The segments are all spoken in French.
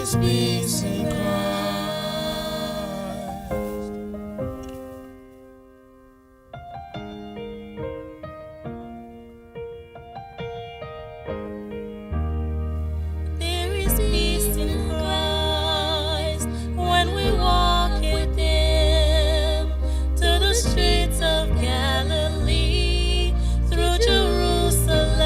is peace in Christ. There is peace in Christ when we walk with Him to the streets of Galilee, through Jerusalem.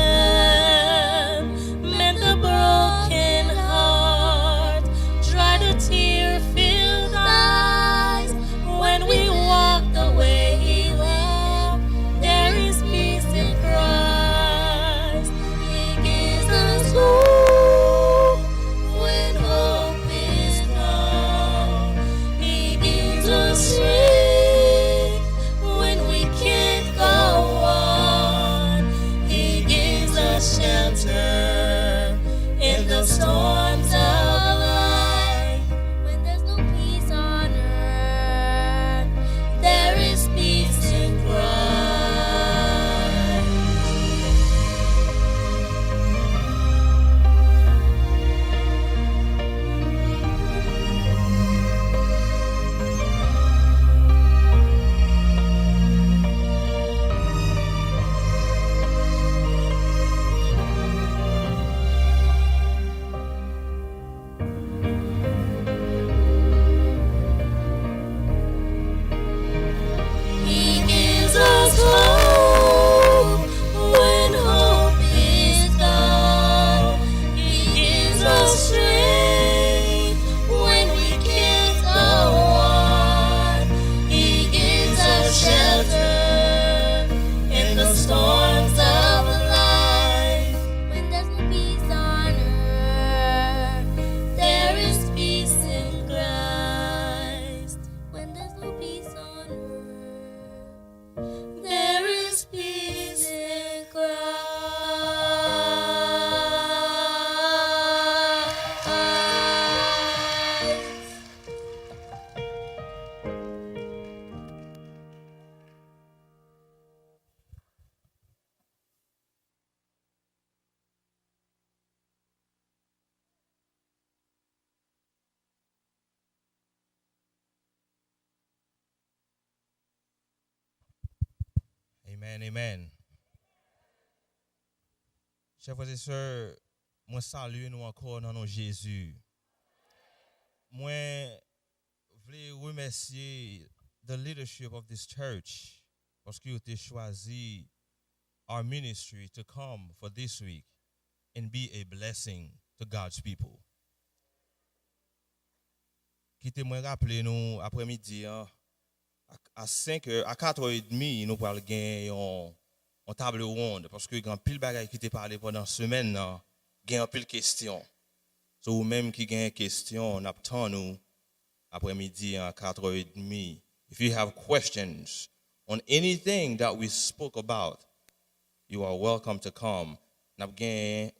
Mend the broken heart, dry the tear-filled eyes. When we walk the way He walked, there is peace in Christ. He gives us hope when hope is gone. He gives us strength when we can't go on. He gives us shelter in the storms of life. When there's no peace on earth, there is peace in Christ. He gives us hope when hope is gone. He gives us strength when we can't go on. He gives us shelter in the storms of life. When there's no peace on earth, there is peace in Christ. When there's no peace on earth, there is peace in Christ. Amen, amen. Chers frères et sœurs, moi salue nous encore dans nos Jésus. Moi voulais remercier the leadership of this church parce qu'ils ont choisi our ministry to come for this week and be a blessing to God's people. Quittez-moi rappeler nous après-midi à 5 heures, à 4h30, nous pourrons gagner en table ronde parce que grand pile bagaille qui t'est parlé pendant semaine là, gagne pile question. So ou même qui gagne question, on attend nous après-midi à 4h30. If you have questions on anything that we spoke about, you are welcome to come. N'a gagne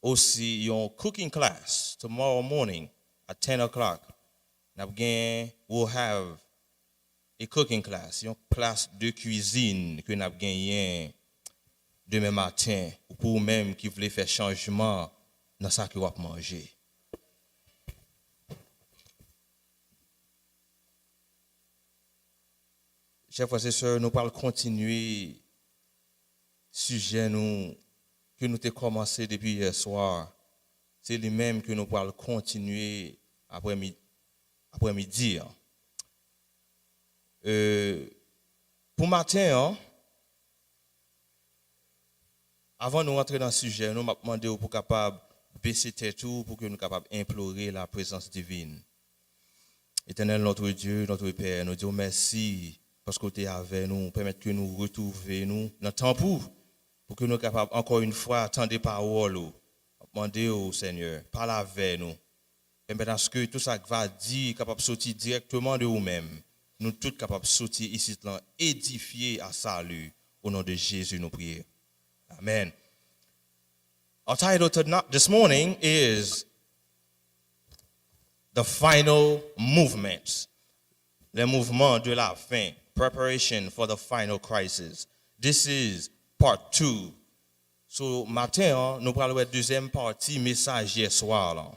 aussi your cooking class tomorrow morning at 10 o'clock. N'a gagne we'll have a cooking class, une classe de cuisine que nous avons gagné demain matin, ou pour même qui voulait faire changement dans ce que vous avez mangé. Chers frères et sœurs, nous allons continuer sujet nous que nous avons commencé depuis hier soir. C'est le même que nous allons continuer après-midi. Pour matin, avant de rentrer dans le sujet, nous m'avons demandé pour capable baisser tête pour que nous capables implorer la présence divine. Éternel notre Dieu, notre Père, nous disons merci parce que tu es avec nous, permettre que nous retrouvions nous dans le temps pour que nous capables encore une fois attendre des paroles, demander au Seigneur, parle avec nous, permettre à ce que tout ça va dire capable de sortir directement de nous-mêmes. Nous tous capables de sortir ici, édifiés à salut. Au nom de Jésus, nous prions. Amen. Our title this morning is The Final Movement. Le mouvement de la fin. Preparation for the final crisis. This is part 2. So, matin, nous parlons de la deuxième partie, message hier soir. Là.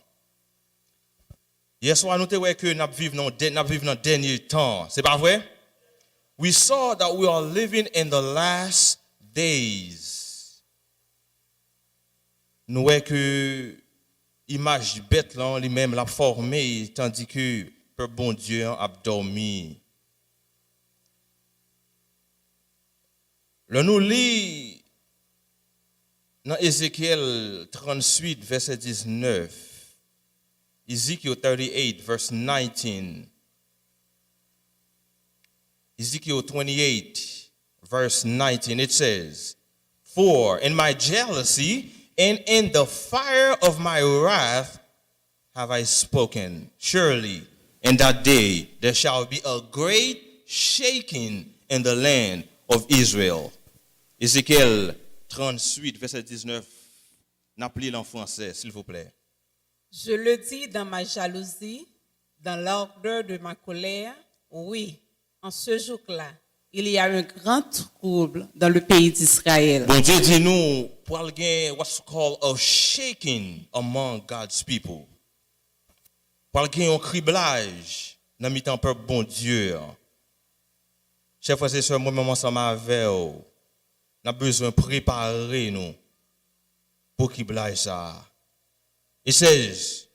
Hier soir, nous avons vu que nous vivons dans le dernier temps. C'est pas vrai? We saw that we are living in the last days. Nous voyons que l'image bête là, lui-même l'a formée, tandis que le bon Dieu a dormi. Le nous lit dans Ézéchiel 38, verset 19. Ezekiel 38, verse 19. Ezekiel 28, verse 19, it says, "For in my jealousy and in the fire of my wrath have I spoken. Surely in that day there shall be a great shaking in the land of Israel." Ézéchiel 38, verset 19. N'appelez-le en français, s'il vous plaît. Je le dis dans ma jalousie, dans l'ardeur de ma colère, oui, en ce jour-là, il y a un grand trouble dans le pays d'Israël. Bon Dieu dit nous, pour aller what's called a shaking among God's people. Pour aller un criblage dans le temps peuple bon Dieu. Chers frères et sœurs, moi-même ensemble avec vous, nous avons besoin de préparer nous pour criblage ça. It says,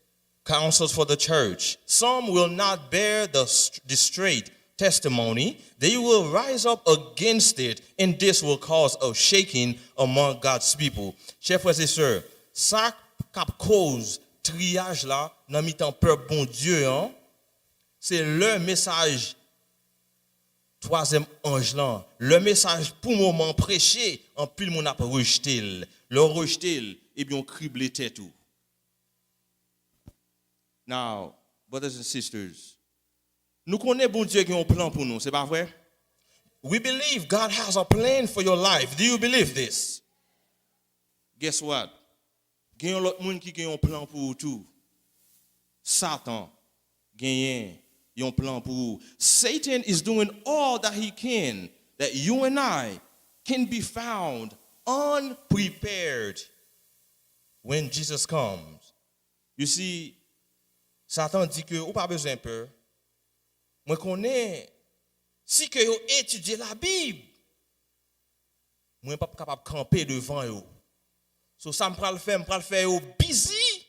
counsels for the church. Some will not bear the straight testimony. They will rise up against it, and this will cause a shaking among God's people. Chers frères et sœurs, ça cap cause triage là, dans mi-temps peuple bon Dieu, hein, c'est le message troisième ange là, le message pour moment prêché, en pile mon a rejeté, le rejeté et bien criblé tête tout. Now, brothers and sisters, nous connaissons bon Dieu qui a un plan pour nous, c'est pas vrai? We believe God has a plan for your life. Do you believe this? Guess what? Il y a l'autre monde qui a un plan pour vous tout. Satan gagne un plan pour vous. Satan is doing all that he can that you and I can be found unprepared when Jesus comes. You see, Satan dit que ou pas besoin peur. Moi connais si que yo étudier la Bible, moi pas capable camper devant yo. So ça me pral faire yo busy.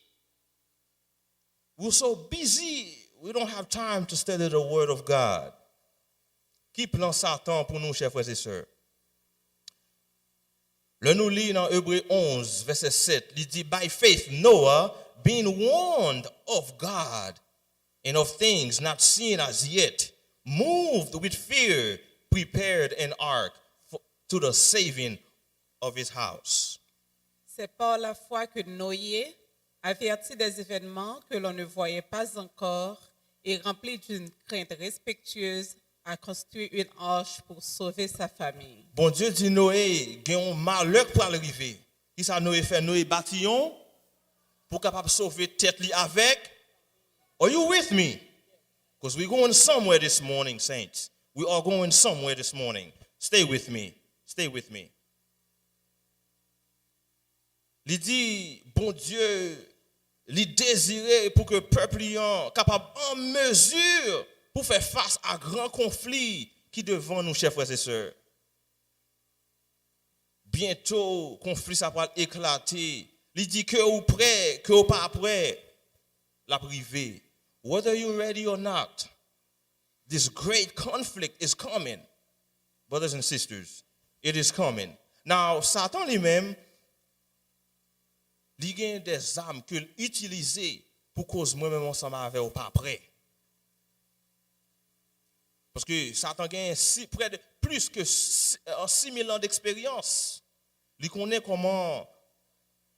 We're so busy, we don't have time to study the word of God. Qui plan Satan pour nous, chers frères et sœurs? Le nous lit dans Hébreux 11, verset 7, il dit, by faith Noah, being warned of God and of things not seen as yet, moved with fear, prepared an ark to the saving of his house. C'est par la foi que Noé, averti des événements que l'on ne voyait pas encore et rempli d'une crainte respectueuse, a construit une arche pour sauver sa famille. Bon Dieu dit Noé, il y a un malheur pour arriver. Qui ça Noé fait? Noé bâtillon pour capable sauver tête li avec. Are you with me? Because we're going somewhere this morning, saints. We are going somewhere this morning. Stay with me. Stay with me. Il dit, bon Dieu, il désirait pour que le peuple soit capable en mesure pour faire face à grands conflits qui devant nous, chers frères et sœurs. Bientôt, conflit ça va éclater. Il dit que vous prêt, que vous pas prêt. La privée. Whether you're ready or not, this great conflict is coming. Brothers and sisters, it is coming. Now, Satan lui-même, il y a des armes qu'il utilise pour cause moi-même ensemble avec ou pas prêt. Parce que Satan gagne près de plus que 6000 ans d'expérience. Il connaît comment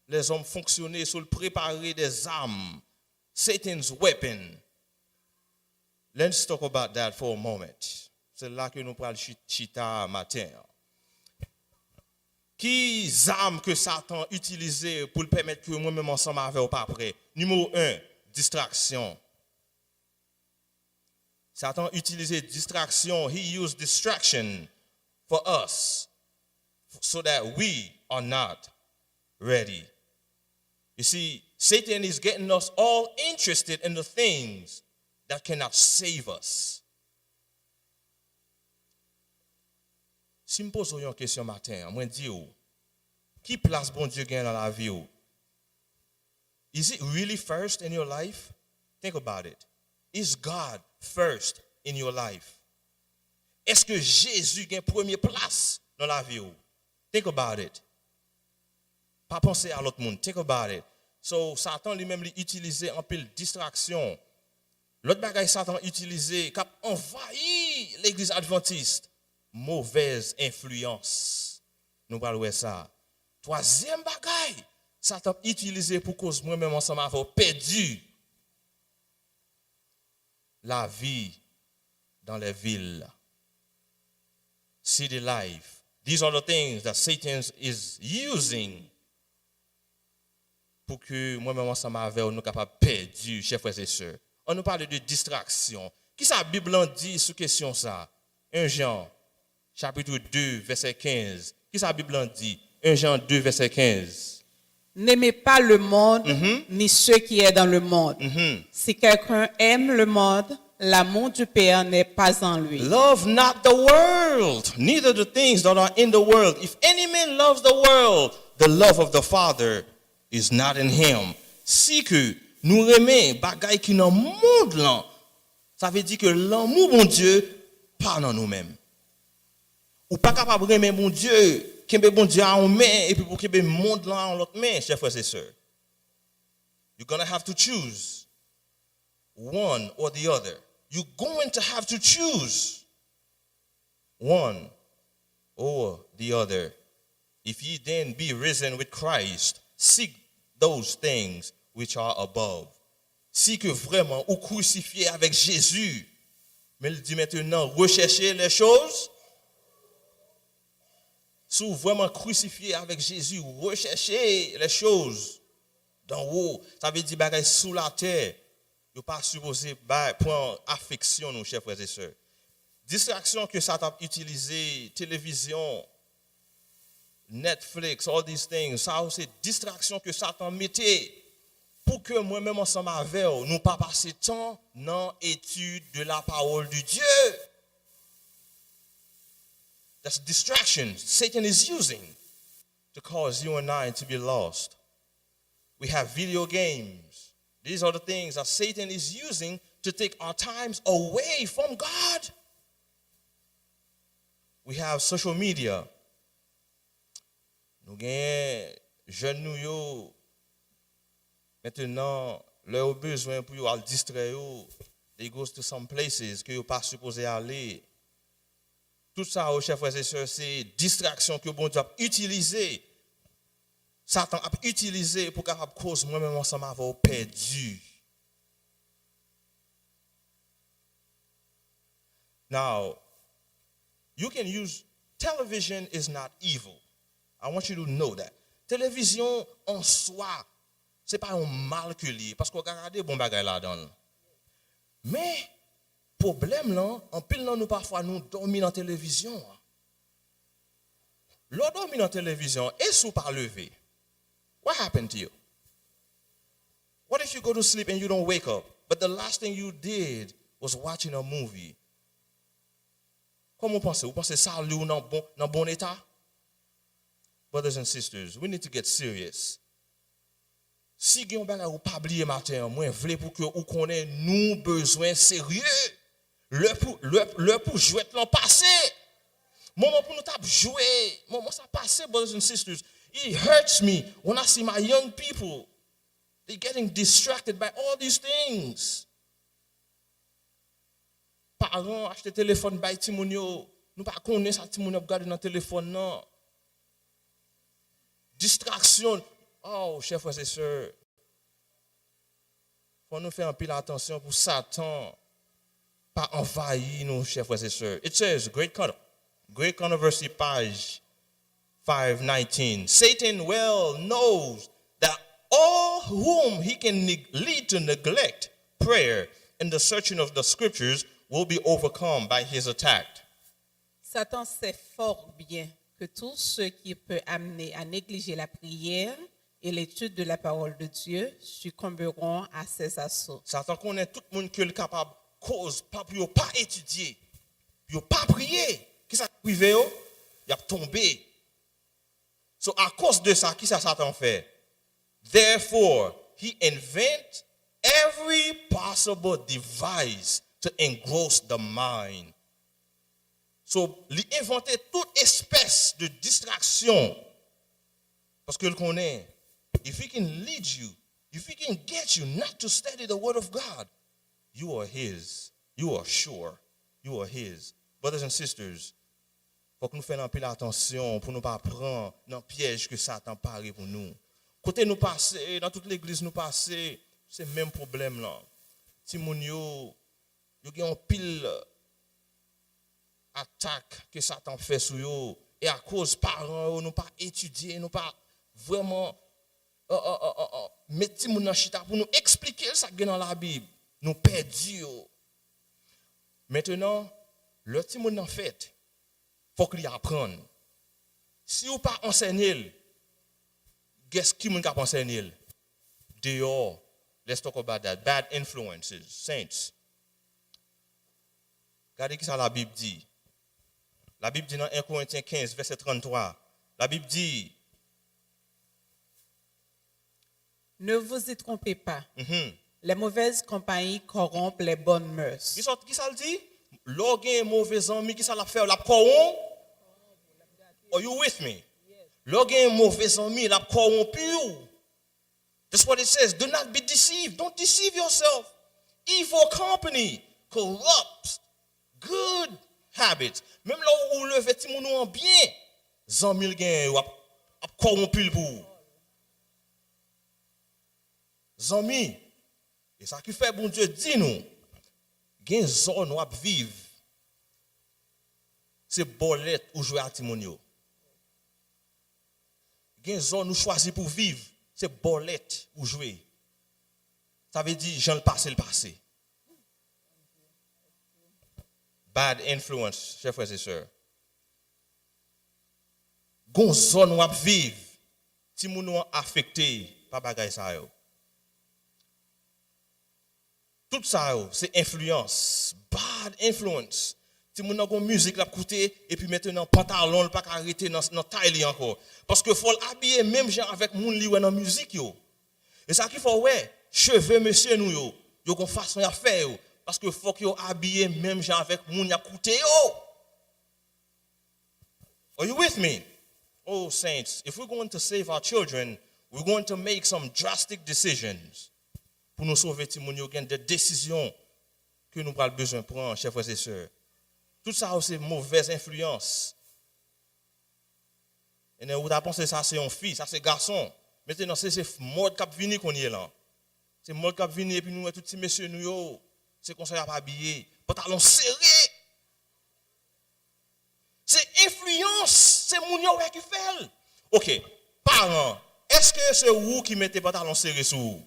les hommes fonctionnaient sur le préparer des armes. Satan's weapon. Let's talk about that for a moment. C'est là que nous parlons chita matin. Qui armes que Satan utilisait pour le permettre que moi-même ensemble avec ou pas prêt? Numéro 1, distraction. Satan utilisait distraction. He used distraction for us so that we are not ready. You see, Satan is getting us all interested in the things that cannot save us. Si je pose une question matin, moi dis qui place bon Dieu gagne dans la vie ou? Is it really first in your life? Think about it. Is God first in your life? Est-ce que Jésus gagne première place dans la vie ou? Think about it. Pas penser à l'autre monde. Think about it. So Satan lui-même utilise en pile distraction. L'autre bagaille Satan utilise cap envahi l'église adventiste. Mauvaise influence. Nous parlons de ça. Troisième bagaille, Satan utilisé pour cause moi-même ensemble avoir perdu la vie dans les villes. City life. These are the things that Satan is using pour que moi-même ensemble avec nous capables perdre, chers frères et sœurs. On nous parle de distraction. Qui ça la Bible en dit sur question ça? 1 Jean chapitre 2 verset 15. Qui ça la Bible en dit? 1 Jean 2 verset 15. N'aimez pas le monde, ni ceux qui est dans le monde. Si quelqu'un aime le monde, l'amour du Père n'est pas en lui. Love not the world, neither the things that are in the world. If any man loves the world, the love of the Father is not in him. Si que nous aimons bagay qui dans monde là, ça veut dire que l'amour bon Dieu pas dans nous-mêmes. Ou pas capable aimer bon Dieu, kembe bon Dieu en main et puis pour kembe monde là en l'autre main, chers frères et sœurs. You're going to have to choose one or the other. You're going to have to choose one or the other. If ye then be risen with Christ, seek those things which are above. Si que vraiment ou crucifié avec Jésus, mais il dit maintenant recherchez les choses. Si vous vraiment crucifié avec Jésus, recherchez les choses d'en haut. Ça veut dire bagaille sous la terre. Vous n'êtes pas supposé prendre affection, nos chers frères et sœurs. Distraction que Satan a utilisé, télévision, Netflix, all these things, ça c'est distraction que Satan mettait pour que moi-même ensemble avec vous, nous pas passer temps dans l'étude de la parole de Dieu. That's distraction Satan is using to cause you and I to be lost. We have video games. These are the things that Satan is using to take our times away from God. We have social media. Nous gagnons jeunes nous yo maintenant leur besoin pour yo aller distraire yo. They go to some places que yo pas supposé aller. Tout ça, chers frères et sœurs, c'est distraction que bon Dieu a utilisé. Satan a utilisé pour capable cause moi-même ensemble avoir perdu. Now, you can use television is not evil. I want you to know that. Télévision en soi, c'est pas un mal que lié parce qu'on regarde bon bagay là-dedans. Mais problème là, en pile là nous parfois nous dormir dans télévision. L'on dormir dans télévision et sous pas lever. What happened to you? What if you go to sleep and you don't wake up, but the last thing you did was watching a movie? Comment vous pensez? Vous pensez ça lui dans bon état? Brothers and sisters, we need to get serious. Si vous avez un pablier matin, moi je veux pour que vous connaissiez nous besoin sérieux. Le pour jouer l'an passé. Moment pour nous taper jouer. Moment ça passé, brothers and sisters. It hurts me when I see my young people. They're getting distracted by all these things. Parents acheter téléphone by Timonio. Nous pas connaître ça Timonio regarder dans téléphone non. Distraction. Oh, chers frères et sœurs. Faut nous faire un peu attention pour Satan pas envahir nos chers frères et sœurs. It says, Great Controversy, page 519. Satan well knows that all whom he can lead to neglect prayer and the searching of the scriptures will be overcome by his attack. Satan sait fort bien que tout ce qui peut amener à négliger la prière et l'étude de la parole de Dieu succomberont à ses assauts. Satan connaît tout le monde qui est capable cause pas pour pas étudier, pour pas prier. Qui ça privé il a tombé. So à cause de ça, qui ça Satan fait? Therefore, he invent every possible device to engross the mind. So, il inventait toute espèce de distraction. Parce que le connaît. If he can lead you, if he can get you not to study the word of God, you are his. You are sure. You are his. Brothers and sisters, faut que nous fassions un peu attention pour ne pas prendre dans le piège que Satan paraît pour nous. Côté nous passer, dans toute l'église nous passer, c'est le même problème là. Si mon yo a un pile attaque que Satan fait sur yo et à cause parents nous pas étudier, nous pas vraiment mettre mon dans chita pour nous expliquer ça qui est dans la Bible, nous perdu. Maintenant, le petit monde en fait, faut qu'il apprenne. Si ou pas enseigner, qu'est-ce qui moun ka enseigner? Dehors. Let's talk about that. Bad influences, saints. Regardez qui ça la Bible dit. La Bible dit dans 1 Corinthiens 15, verset 33. La Bible dit. Ne vous y trompez pas. Les mauvaises compagnies corrompent les bonnes mœurs. Qui ça le dit? Lorsqu'un mauvais ami, qui ça l'a fait? La corrompt? Are you with me? Lorsqu'un mauvais ami, la corrompu. That's what it says. Do not be deceived. Don't deceive yourself. Evil company corrupts good habits. Même là où le vêtement en bien, 100 000 gains a corrompu le pour. 100 000. Et ça qui fait, bon Dieu, dit nous, gain zone ou vivre. C'est bolette ou jouer à Timonio. Gain zone ou choisir pour vivre. C'est bolette ou jouer. Ça veut dire, j'en le passé. Bad influence, chers frères et sœurs. Gon zone ou vivre, si moun affecté par bagay sa yo. Tout ça c'est influence, bad influence. Si moun gon musique la écouter et puis maintenant pantalon pas arrêter dans taille encore parce que faut habiller même gens avec moun li dans musique yo. Et ça qu'il faut ouais, cheveux monsieur nous yo gon façon à faire yo parce que faut que yo habiller même gens avec moun y a écouter yo. Are you with me? Oh saints, if we're going to save our children, we're going to make some drastic decisions. Pour nous sauver ti moun yo gen des décisions que nous avons besoin de prendre, chers frères et sœurs. Tout ça, c'est mauvaise influence. Et vous avez pensé ça, c'est une fille, ça, c'est garçon. Maintenant, c'est mode qui vient qu'on y est là. C'est mode qui vient et puis nous, tous ces messieurs, nous, c'est qu'on ne pas habillé. Pantalon serré. C'est influence. C'est mon yo qui fait. Ok, parents, est-ce que c'est vous qui mettez pantalon serré sur vous?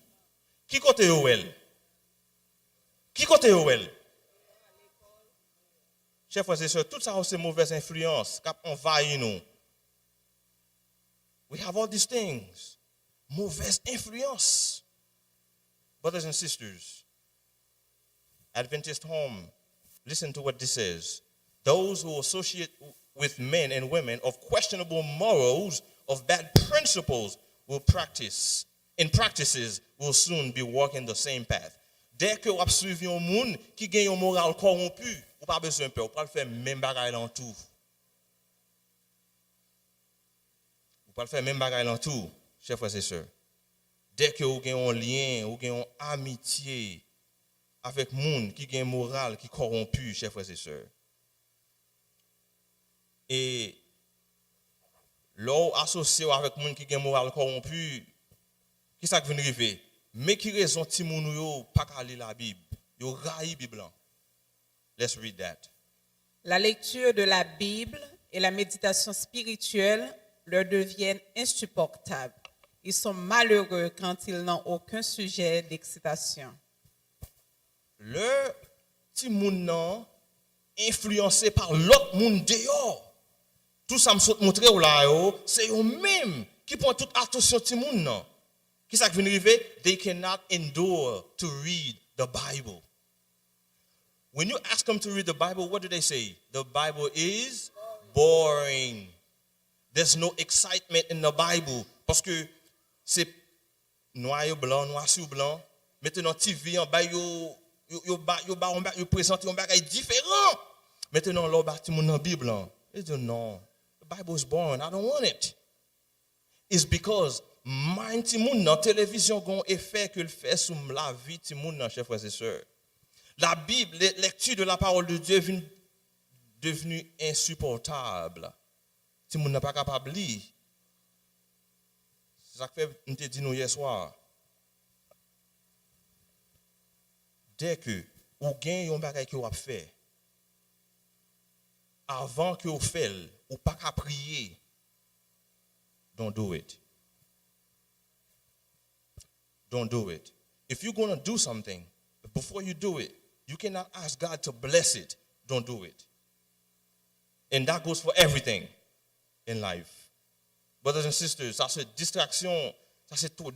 Qui côté yo elle? Qui côté yo elle? Chers frères et sœurs, tout ça c'est mauvaise influence qui envahit nous. We have all these things. Mauvaise influence. Brothers and sisters, Adventist home, listen to what this says. Those who associate with men and women of questionable morals, of bad principles, practices will soon be walking the same path. Dès que vous avez suivi un monde qui gagne un moral corrompu, vous pas besoin de peur, vous pas faire même bagaille dans tout. Vous pas faire même bagaille dans tout, chers frères et sœurs. Dès que vous gagnez un lien, vous gagnez une amitié avec monde qui gagne un moral qui corrompu, chers frères et sœurs. Et là associé avec monde qui gagne un moral corrompu, qui ça qui vient arriver? Mais qui raison ti moun yo pas ka lire la Bible? Yo raï Bible. Let's read that. La lecture de la Bible et la méditation spirituelle leur deviennent insupportables. Ils sont malheureux quand ils n'ont aucun sujet d'excitation. Le ti moun nan influencé par l'autre monde dehors. Tout ça me montre là yo, c'est eux même qui prend toute attention ti moun nan. Qui ça qui vient arriver? They cannot endure to read the Bible. When you ask them to read the Bible, what do they say? The Bible is boring. There's no excitement in the Bible. Parce que c'est noir et blanc, noir sur blanc. Maintenant, TV en bas, yo présente un bagage différent. Maintenant, l'on bâtit mon Bible. Ils disent non, the Bible is boring. I don't want it. It's because mind ti moun nan télévision gon effet que le fait sur la vie ti moun nan, chers frères et sœurs. La Bible, la lecture de la parole de Dieu est devenue insupportable. Ti moun nan pas capable lire. C'est ça que fait nous te dit nous hier soir. Dès que ou gagne un bagage que ou a fait avant que ou fait ou pas qu'à prier, don't do it. Don't do it. If you're going to do something, before you do it, you cannot ask God to bless it. Don't do it. And that goes for everything in life. Brothers and sisters, ça c'est distraction, ça c'est tout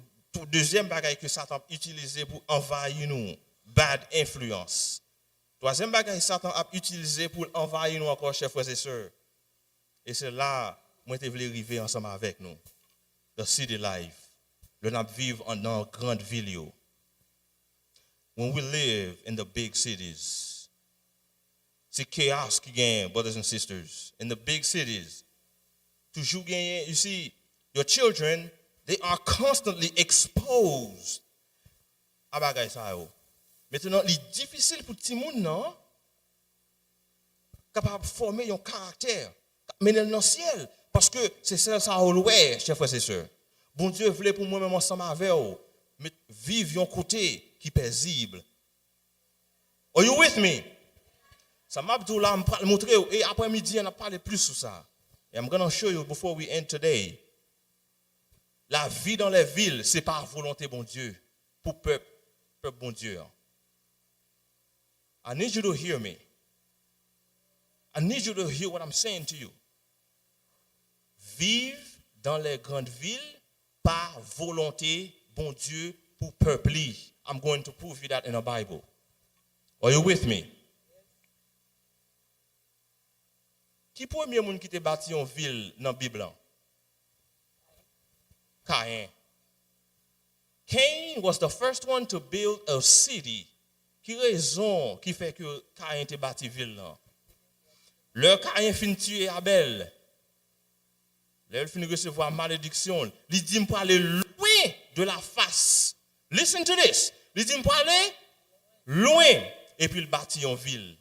deuxième bagage que Satan utilise pour envahir nous, bad influence. Troisième bagage Satan a utilisé pour envahir nous encore, chers frères et sœurs. Et c'est là moi je voulais arriver ensemble avec nous. The city life. Le nap vivre dans grande ville yo. When we live in the big cities, c'est chaos qui gagne, brothers and sisters. In the big cities, toujours gagne. You see, your children, they are constantly exposed à bagay sa yo. Maintenant, il est difficile pour ti moun nan capable former un caractère, mener dans le ciel parce que c'est ça ou ouais, chers frères et sœurs. Bon Dieu voulait pour moi même ensemble avec vous, mais vivre un côté qui est paisible. Are you with me? Ça m'a dit là, je vais montrer et après-midi on a parlé plus sur ça. And I'm going to show you before we end today. La vie dans les villes, c'est par volonté bon Dieu pour peuple bon Dieu. I need you to hear me. I need you to hear what I'm saying to you. Vive dans les grandes villes par volonté bon Dieu pour peuple. I'm going to prove you that in the Bible. Are you with me? Qui premier monde qui te bâti une ville dans la Bible? Cain. Cain was the first one to build a city. Qui raison qui fait que Cain te bâti ville là? Le Cain fin tuer Abel. Le fin recevoir malédiction. Il dit pour aller loin de la face. Listen to this. Il dit pour aller loin et puis il bâtit une ville.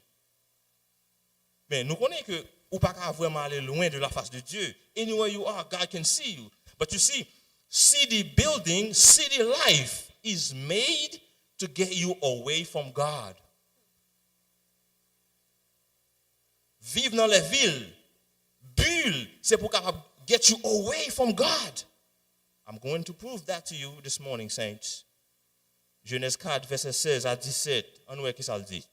Mais nous connaissons que ou pas vraiment aller loin de la face de Dieu. Anywhere you are, God can see you. But you see, city building, city life is made to get you away from God. Vivre dans les villes, bulle, c'est pour get you away from God. I'm going to prove that to you this morning, saints. Genèse 4, verset 16 à 17. On voit qui ça le dit.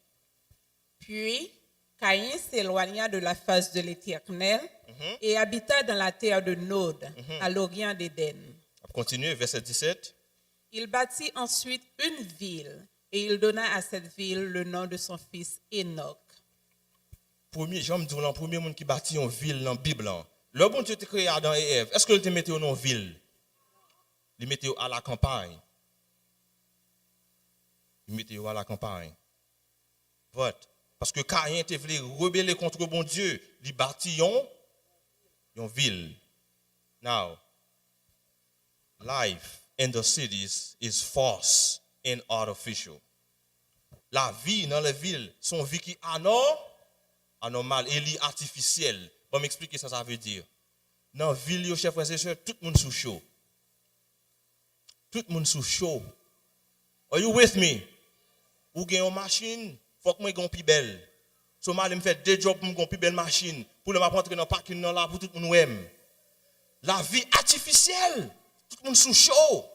Puis, Caïn s'éloigna de la face de l'Éternel et habita dans la terre de Nod, à l'orient d'Éden. On continue, verset 17. Il bâtit ensuite une ville et il donna à cette ville le nom de son fils Enoch. Premier, j'aime dire, le premier monde qui bâtit une ville dans la Bible. Le bon Dieu te créé Adam et Ève. Est-ce qu'il te mettait dans une ville? Il mettait à la campagne. Il mettait à la campagne. Parce que Caïn te voulait rebeller contre le bon Dieu, il bâtit une ville. Now, life in the cities is false and artificial. La vie dans les villes, son vie qui est anormale et artificielle. Bon, m'expliquer ça veut dire. Dans la ville, chers frères et sœurs, tout le monde sous chaud. Tout le monde sous chaud. Are you with me? Ou gagne une machine, faut que moi gagne plus belle. So mal me fait deux jobs pour gagne plus belle machine pour ne pas rentrer dans parking là pour tout le monde aime. La vie artificielle, tout le monde sous chaud.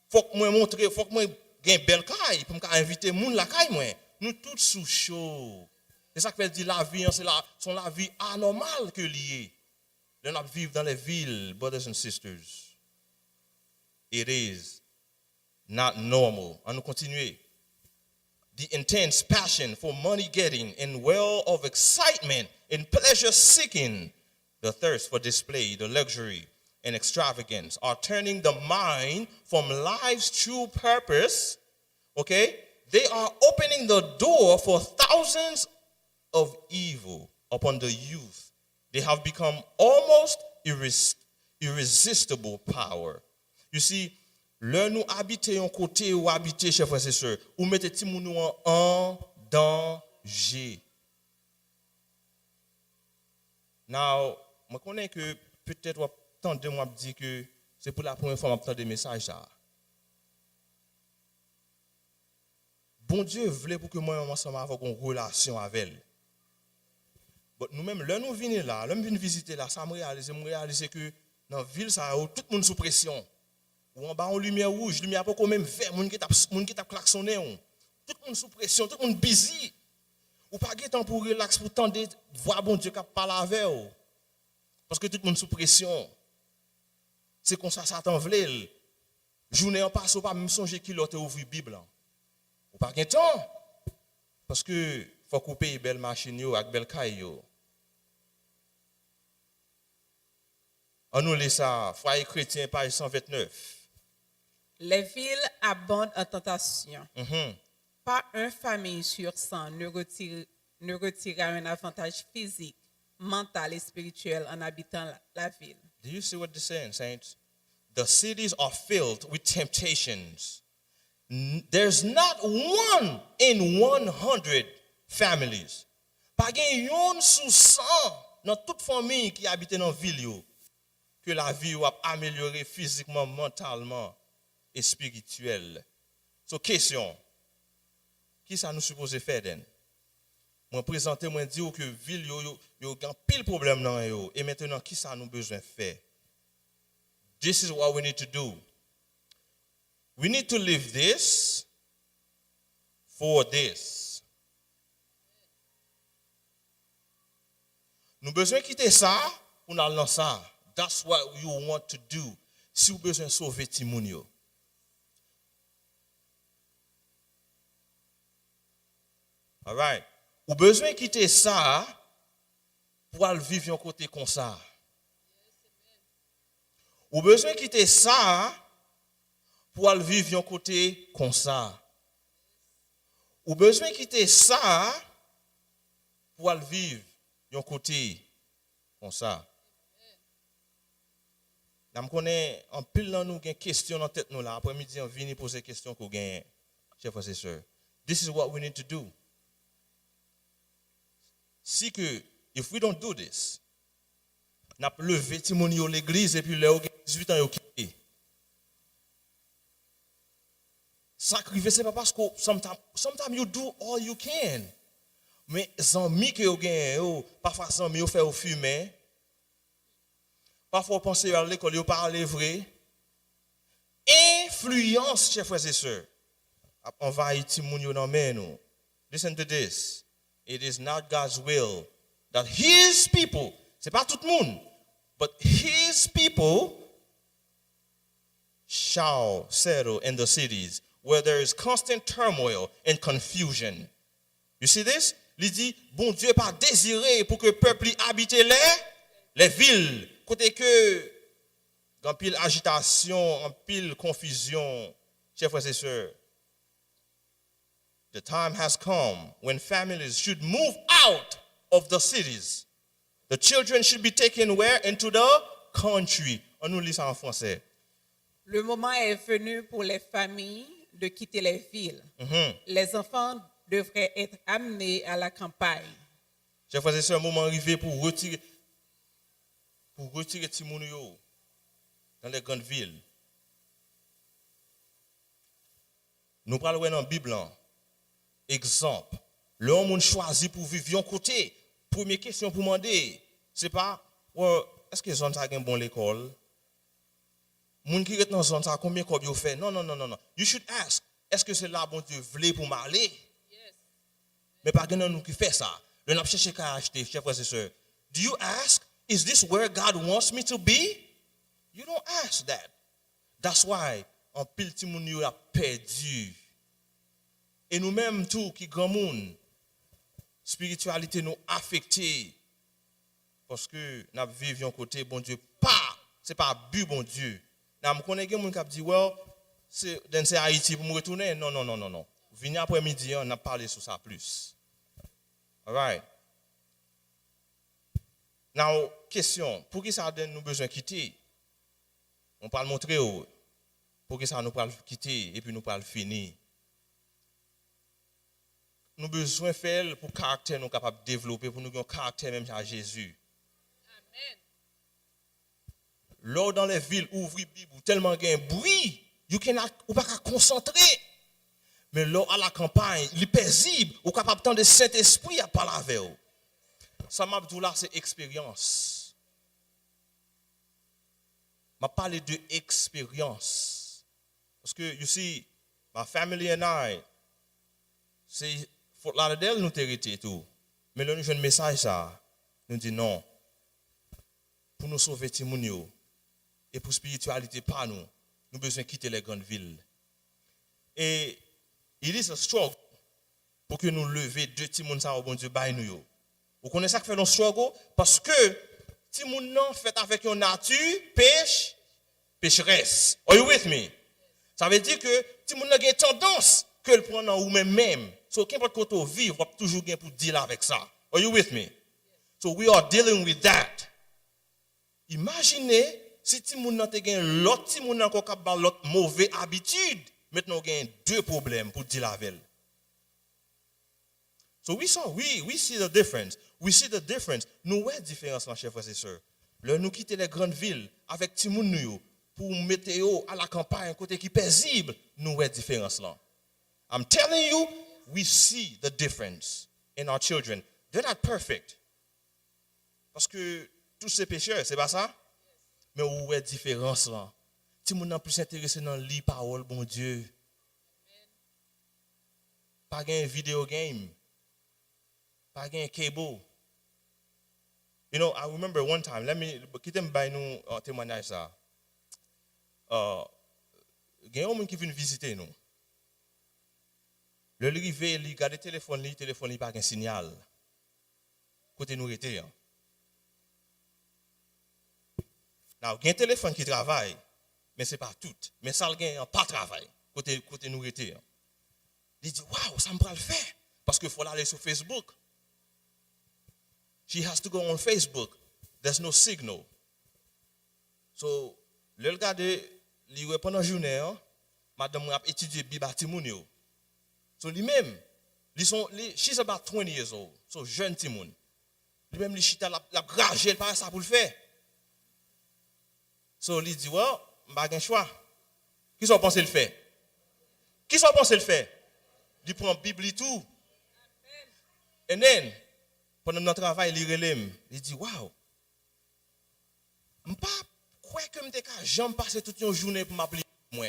Faut que moi montrer, faut que moi gagne belle caille pour me inviter monde la caille moi. Nous tous sous chaud. C'est ça que veut dire la vie, c'est la vie anormale que liée. de nous vivre dans les villes, brothers and sisters. It is not normal. On nous continuer. The intense passion for money getting and well of excitement and pleasure seeking, the thirst for display, the luxury and extravagance are turning the mind from life's true purpose. Okay? They are opening the door for thousands of evil upon the youth. They have become almost irresistible power. You see, le nous habiter un côté ou habiter, chers frères et sœurs, ou mettez ti moun nou en danger. Now, je connais que peut-être vous attendez moi dire que c'est pour la première fois que j'entends des messages ça. Bon Dieu voulait pour que moi ensemble avoir une relation avec elle. Mais nous-mêmes, là nous venons là, là nous venons visiter là, ça me réalise que dans la ville ça tout le monde sous pression. Ou en bas en lumière rouge, lumière pas comme même vert, moun qui t'a klaxonné, tout le monde sous pression, tout le monde busy. Ou pas de temps pour relax pour tendre voir bon Dieu qui parle avec vous. Parce que tout le monde sous pression. C'est comme ça Satan veut. Journée en passe, ou pas même songer qu'il a ouvert Bible. Ou pas de temps. Parce que faut couper belle machine yo avec belle caille yo. On nous laisse ça, Foyer chrétien page 129. Les villes abondent en tentation. Pas une famille sur 100 ne retirera un avantage physique, mental et spirituel en habitant la ville. Do you see what they're saying, saints? The cities are filled with temptations. There's not one in 100 families. Pas yon sous 100 dans toute famille qui habite dans la ville que la vie va améliorer physiquement, mentalement et spirituellement. So question, qui ça nous suppose faire then? Moi présenter moi dire que ville yo gan pile problème dans yo et maintenant qui ça nous besoin faire? This is what we need to do. We need to leave this for this. Nous besoin quitter ça pour aller dans ça. That's what you want to do. Si vous besoin sauver timoun yo. All right. Ou besoin quitter ça pour aller vivre un côté comme ça. Ou besoin quitter ça pour aller vivre un côté comme ça. Ou besoin quitter ça pour aller vivre un côté comme ça. Nous connaissons en pile dans nous une question dans tête nous là après-midi on vient poser question qu'on gagne chers frères et sœurs. This is what we need to do. Si que if we don't do this, n'a levé timonio l'église et puis là 18 ans yo quitté. Sacrifier c'est pas parce que sometimes you do all you can. Mais zanmi que yo gagne parfois zanmi yo fait au fumer. Parfois penser à l'école yo parler vrai. Influence chers frères et sœurs. On va y timonio dans main nous. Listen to this. It is not God's will that his people, c'est pas tout le monde, but his people shall settle in the cities where there is constant turmoil and confusion. You see this? Il dit, bon Dieu pas désiré pour que le peuple habite les villes, côté que en pile agitation, en pile confusion, chers frères et sœurs. The time has come when families should move out of the cities. The children should be taken where? Into the country. On nous lit ça en français. Le moment est venu pour les familles de quitter les villes. Les enfants devraient être amenés à la campagne. Chers frères et sœurs, un moment arrivé pour retirer Timoun yo dans les grandes villes. Nous parlons dans la Bible. Exemple, l'homme choisi pour vivre un côté. Première question pour demander, c'est pas est-ce que zone ça gagne bon l'école? Moun qui est dans zone ça combien cob yo fait? Non. You should ask, est-ce que c'est là bon Dieu voulait pour m'aller? Yes. Mais pas gagne nous qui fait ça. Le n'a chercher qu'à acheter, chers frères et sœurs. Do you ask, Is this where God wants me to be? You don't ask that. That's why en pile ti moun yo a perdu. Et nous-mêmes tout qui grand monde, spiritualité nous affecté parce que nous vivons côté bon Dieu pas, c'est pas but bon Dieu. N'a connais gen moun qui dit well, c'est Haïti pour me retourner. Non. Venez après-midi, on a parlé sur ça plus. All right. Now, question, pour qui ça donne nous besoin de quitter? On parle montrer pour qui ça nous parle quitter et puis nous parle finir. Nous avons besoin de faire pour que le caractère nous capable de développer, pour nous avoir un caractère même à Jésus. Amen. Lors dans les villes, ouvrir la Bible, tellement il y a un bruit, vous ne pouvez pas concentrer. Mais lors à la campagne, il est paisible, vous êtes capable de Saint-Esprit à parler avec vous. Ça m'a dit là, c'est expérience. Je parle de expérience. Parce que, you see, my family and I, c'est Fort Lauderdale nous hérité tout. Mais là, nous avons un message ça. Nous dit non. Pour nous sauver Timounio et pour spiritualité pas nous, nous avons besoin de quitter les grandes villes. Et il est un struggle pour que nous levions deux Timoun ça au bon Dieu by nous. Vous connaissez ça qui fait un struggle parce que Timoun non fait avec une nature pécheresse. Are you with me? Ça veut dire que Timoun a une tendance que le prend en vous-même. So, qu'importe côté vous vivez, vous toujours bien pour dealer avec ça. Are you with me? So, we are dealing with that. Imaginez si Timoun n'a pas l'autre Timoun n'a pas l'autre mauvaise habitude. Maintenant, il y a deux problèmes pour dealer avec elle. So, we see the difference. We see the difference. Nous voyons la différence, chers frères et sœurs. Là, nous quittons les grandes villes avec Timoun nous pour mettre à la campagne, côté qui est paisible. Nous voyons la différence là. I'm telling you, we see the difference in our children. They're not perfect. Parce que tous ces pécheurs, c'est pas ça? Mais où est la différence là? Si mon n'a plus intéressé dans la parole, bon Dieu. Pas un video game. Pas un cable. You know, I remember one time, quittez me by nous témoignage ça. Il y a un homme qui vient visiter nous. Le rivé, il garde le téléphone, il pas un signal. Côté nous était. Now, il y a un téléphone qui travaille, mais ce n'est pas tout. Mais ça, il n'y a pas de travail. Côté nous était. Il dit, waouh, ça me prend le faire. Parce qu'il faut aller sur Facebook. She has to go on Facebook. There's no signal. So, le regarde, il pendant la journée, madame a étudié Biba Timounio. So lui-même, she's about 20 years old. So jeune Timoun. Lui-même, il chita la rage, elle pas ça pour le faire. So il dit, well, pas un choix. Qui sont pensé le faire? Qui sont pensé le faire? Il prend la Bible et tout. Et then, pendant notre travail, il relève. Il dit, wow. Je ne crois pas que je vais passer toute une journée pour m'appeler moi.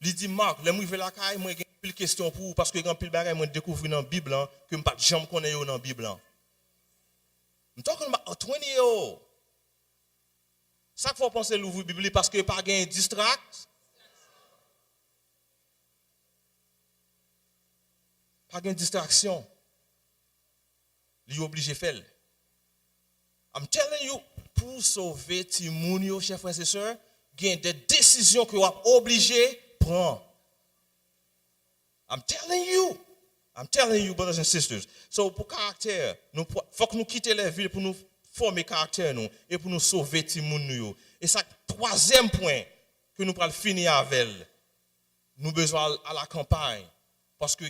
Il dit, Marc, je vais la caille, moi, j'ai une question pour vous, parce que j'ai une bagage, moi, découvrir dans la Bible, que je ne peux jamais connaître dans la Bible. Je suis talking about 20 years old. Ça qu'il faut penser à l'ouvrir la Bible, parce que pas de distract. Pas de distraction. Il est obligé de faire. I'm telling you, pour sauver Timounio, chers frères et sœurs, il y a des décisions que vous êtes obligé de prendre. I'm telling you, brothers and sisters. So, pour caractère, il faut que nous quittions les villes pour nous former caractère nous, et pour nous sauver Timounio. Et ça, troisième point que nous allons finir avec, nous avons besoin à la campagne. Parce que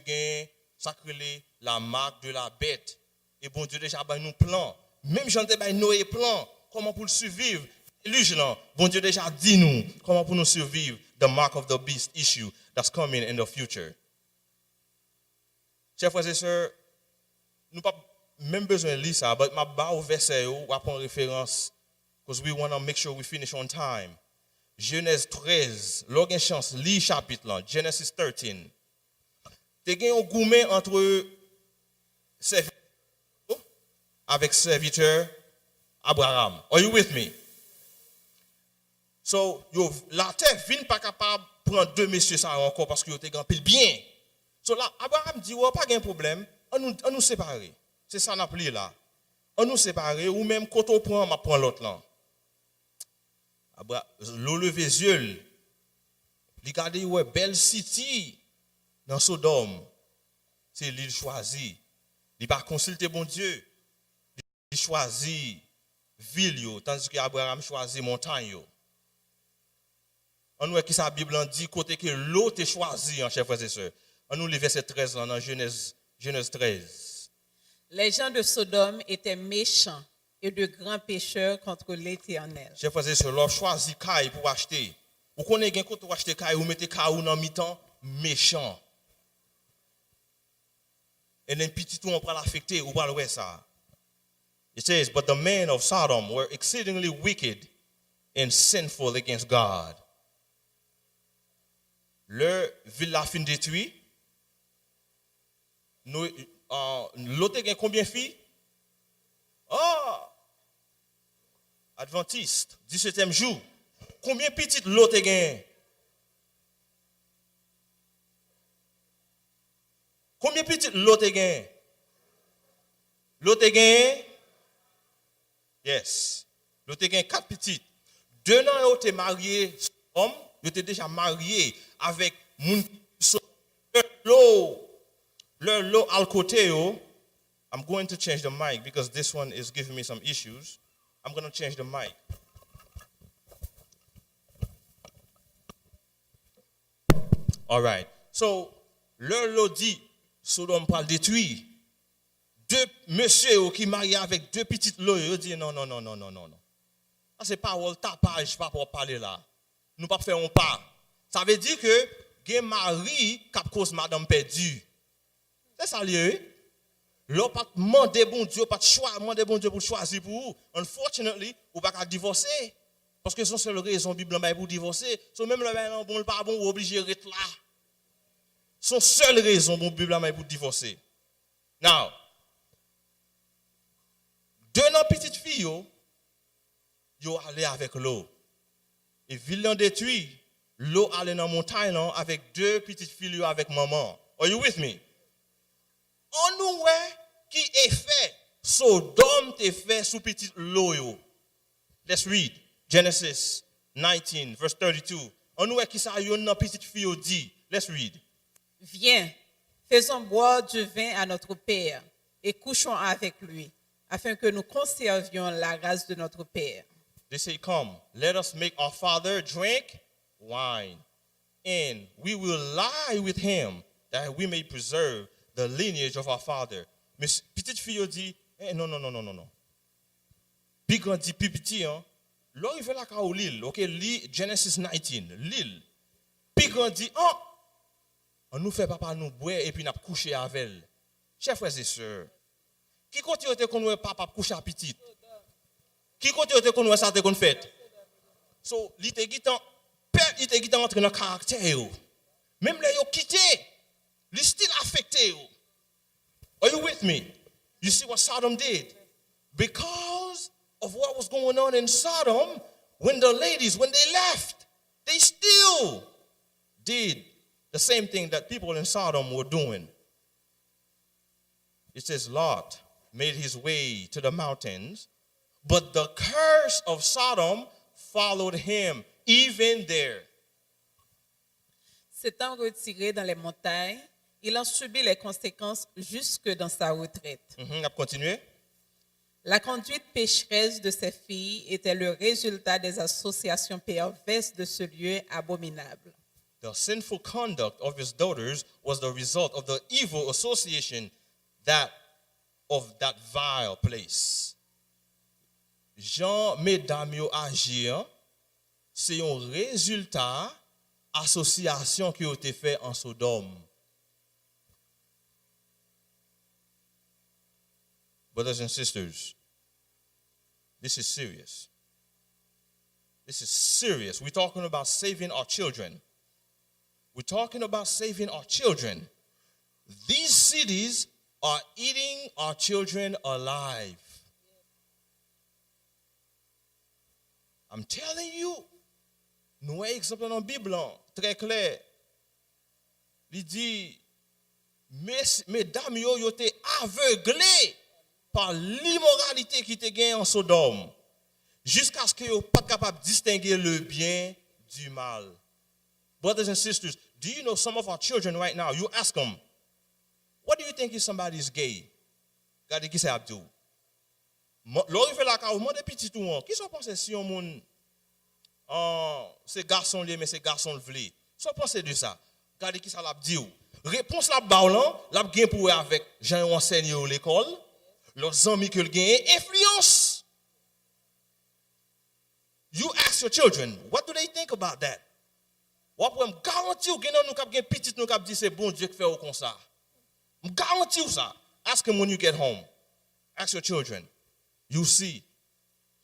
ça crée la marque de la bête. Et bon Dieu déjà nous plan. Même j'en ai Noé plan. Comment pour le survivre? Bon Dieu déjà dit nous comment pour nous survivre the mark of the beast issue that's coming in the future. Chers frères et sœurs, nous pas même besoin de lire ça, mais ma barre au verset ou prendre référence because we want to make sure we finish on time. Genèse 13, l'autre chance lit chapitre là, Genesis 13. Tu as un gourmet entre serviteur avec serviteur Abraham. Are you with me? So, la terre vient pas capable de prendre deux messieurs ça encore parce que vous avez pile bien. So là, Abraham dit, pas de problème, on nous séparer. C'est ça qu'on appelle là. On nous séparer ou même quand on prend, on prend l'autre là. L'eau levé les yeux. Regardez où est belle city dans Sodome. C'est l'île choisie. Il n'a pas consulté bon Dieu. Il choisit ville yo, tandis que Abraham choisit montagne yo. On voit qui sa Bible en dit côté que l'eau est choisi en chers frères et sœurs. On nous lit verset 13 dans Genèse 13. Les gens de Sodome étaient méchants et de grands pécheurs contre l'Éternel. Chers frères et sœurs, l'on choisit caille pour acheter. Vous connaissez bien quand vous achetez caille, vous mettez caille dans mi-temps méchant. Et then petit tout on peut l'affecter ou pas le ça. It says, but the men of Sodom were exceedingly wicked and sinful against God. Leur ville la fin détruite. L'autre a combien de filles? Adventiste, 17e jour. Combien de petites l'autre a? Combien de petites l'autre a? L'autre a? Yes. L'autre a 4 petites. 2 ans, ils étaient mariés, homme, ils étaient déjà mariés avec leur lot à côté. I'm going to change the mic because this one is giving me some issues. I'm going to change the mic. All right. So, leur lot dit, Sodome pas le détruire. 2 messieurs qui marient avec 2 petites lots, ils disent non. Ça, c'est pas le tapage, pas pour parler là. Nous pas faire un pas. Ça veut dire que, il y a un mari qui a cause madame perdue. C'est ça, lieu. L'on pas demander bon Dieu, pas demander bon Dieu pour choisir pour vous. Unfortunately, vous pas divorcer. Parce que c'est seule raison Bible pour divorcer. C'est même le bon pas bon ou obligé d'être là. Son seule raison bon Bible pour divorcer. Now, 2 ans petite fille yo allé avec l'eau. Et ville détruit, l'eau allait dans la montagne avec 2 petites filles avec maman. Are you with me? On nous voit qui est fait. Sodome est fait sous petite l'eau yo. Let's read Genesis 19 verse 32. On nous voit qui ça yo dans petite fille dit. Let's read. Viens, faisons boire du vin à notre père et couchons avec lui, afin que nous conservions la grâce de notre père. They say, come, let us make our father drink wine, and we will lie with him, that we may preserve the lineage of our father. Mais petite fille dit, non. Puis quand dit petit, là il fait la ka ou l'île, ok, Genesis 19, l'île. Puis quand dit, on nous fait papa nous boire et puis nous coucher avec elle. Chers frères et sœurs, qui continue de connaître papa coucher à petite? Qui continue de connaître ça qu'on fait? So, il te dit entrer dans le caractère. Même les yo quitté, il still affecté. Are you with me? You see what Sodom did? Because of what was going on in Sodom, when they left, they still did the same thing that people in Sodom were doing. It says Lot made his way to the mountains, but the curse of Sodom followed him even there. S'étant retiré dans les montagnes, il en subit les conséquences jusque dans sa retraite. On va continuer. La conduite pécheresse de ses filles était le résultat des associations perverses de ce lieu abominable. The sinful conduct of his daughters was the result of the evil association of that vile place. Jean, mesdames, yo agir, c'est un résultat association qui a été fait en Sodome. Brothers and sisters, this is serious. This is serious. We're talking about saving our children. We're talking about saving our children. These cities are eating our children alive. I'm telling you, nous avons un exemple dans la Bible, très clair. Il dit, mesdames, yo étaient aveuglés par l'immoralité qui était gagnée en Sodome, jusqu'à ce qu'ils ne soient pas capables de distinguer le bien du mal. Brothers and sisters, do you know some of our children right now, you ask them, what do you think if somebody is gay? Regardez qui c'est Abdou. L'autre fait la carrière, des petits tout, qui sont pensés si on moun, c'est garçon lié, mais c'est garçon le vlé. Sont pensés de ça. Regardez qui ça l'a dit. Réponse la baoulan, la gain pour avec Jean enseigne à l'école, leurs amis que le gain influence. You ask your children, what do they think about that? Ou après, je garantis que nous avons des petits nous qui disent c'est bon Dieu qui fait comme ça. Je garantis ça. Ask them when you get home. Ask your children. You see.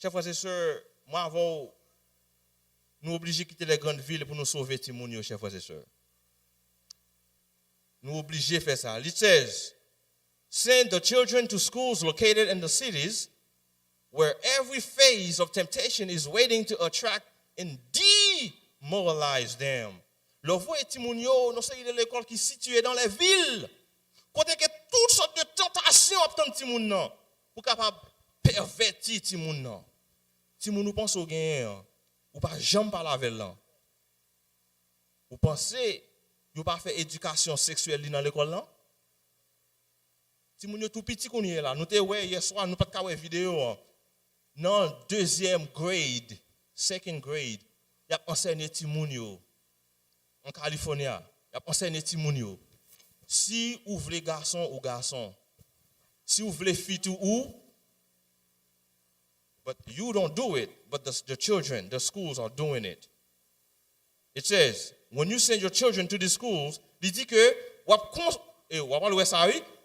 Chers frères et sœurs, moi avant, nous obligés de quitter les grandes villes pour nous sauver Timounio, chers frères et sœurs. Nous obligés de faire ça. It says, send the children to schools located in the cities where every phase of temptation is waiting to attract and demoralize them. Le voie Timounio, nous sommes de l'école qui est située dans les villes. Côté que toutes sortes de tentations obtiennent Timounio pour capable pervertir Timounio. Timounio pense au gain, ou pas jamais parler avec là. Vous pensez vous pas fait éducation sexuelle dans l'école là? Timounio tout petit qu'on est là, nous te ouais hier soir nous pas de voir vidéo. Non, deuxième grade, second grade, il a enseigné Timounio en Californie. Il a enseigné Timounio. Si vous voulez garçon ou garçon, si vous voulez fille ou, but you don't do it, but the children, the schools are doing it. It says, when you send your children to the schools, il dit que,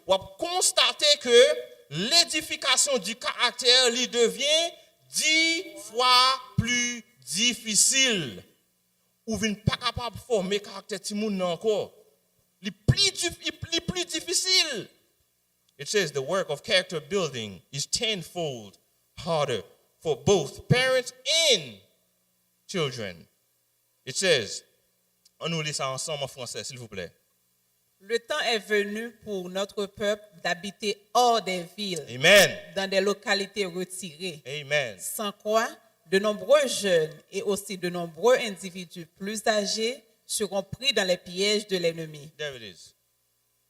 vous constatez que l'édification du caractère lui devient 10 fois plus difficile. Ou vous n'êtes pas capable de former caractère Timoun encore. Le plus difficile. It says the work of character building is tenfold harder for both parents and children. It says, on nous lit ça ensemble en français, s'il vous plaît. Le temps est venu pour notre peuple d'habiter hors des villes, Amen. dans des localités retirées. Amen. Sans quoi, de nombreux jeunes et aussi de nombreux individus plus âgés seront pris dans les pièges de l'ennemi. There it is.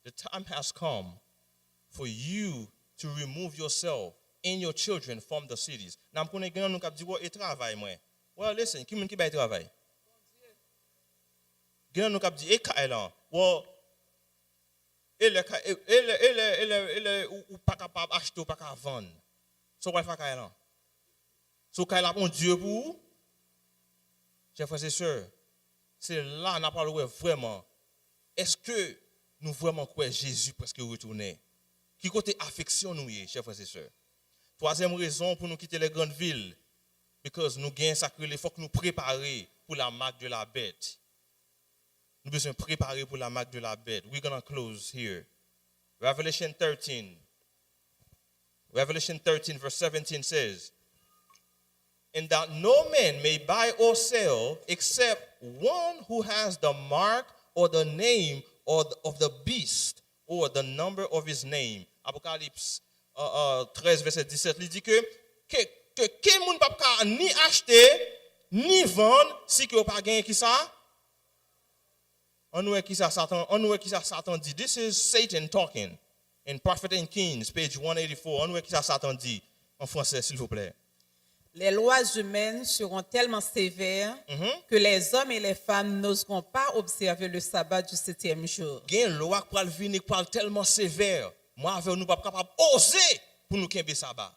The time has come for you to remove yourself and your children from the cities. Now, I'm going to go to et travail moi. Well, listen, qui qui va travail? Gen nous cap dit et là. Well, elle ou pas capable acheter ou pas capable vendre. So quoi faire là? So quand là bon Dieu pour chers frères et sœurs, c'est là n'a parlé vraiment. Est-ce que nous vraiment croyons Jésus presque retourné? Qui côté affection nous y, chers frères et sœurs? Troisième raison pour nous quitter les grandes villes, because nous gagnons sacré, il faut que nous préparer pour la marque de la bête. Nous devons préparer pour la marque de la bête. We're going to close here. Revelation 13 verse 17 says, and that no man may buy or sell except one who has the mark or the name of the beast or the number of his name. Apocalypse 13 verset 17, il dit que quel monde pas ni acheter ni vendre si que pas gagner qui ça? On nous qui ça Satan dit. This is Satan talking in Prophet and Kings page 184. On nous qui ça Satan dit en français s'il vous plaît. Les lois humaines seront tellement sévères que les hommes et les femmes n'oseront pas observer le sabbat du 7e jour. Il y a une loi qui va venir tellement sévère. Moi, avec nous, pas capable oser pour nous kembe sabbat.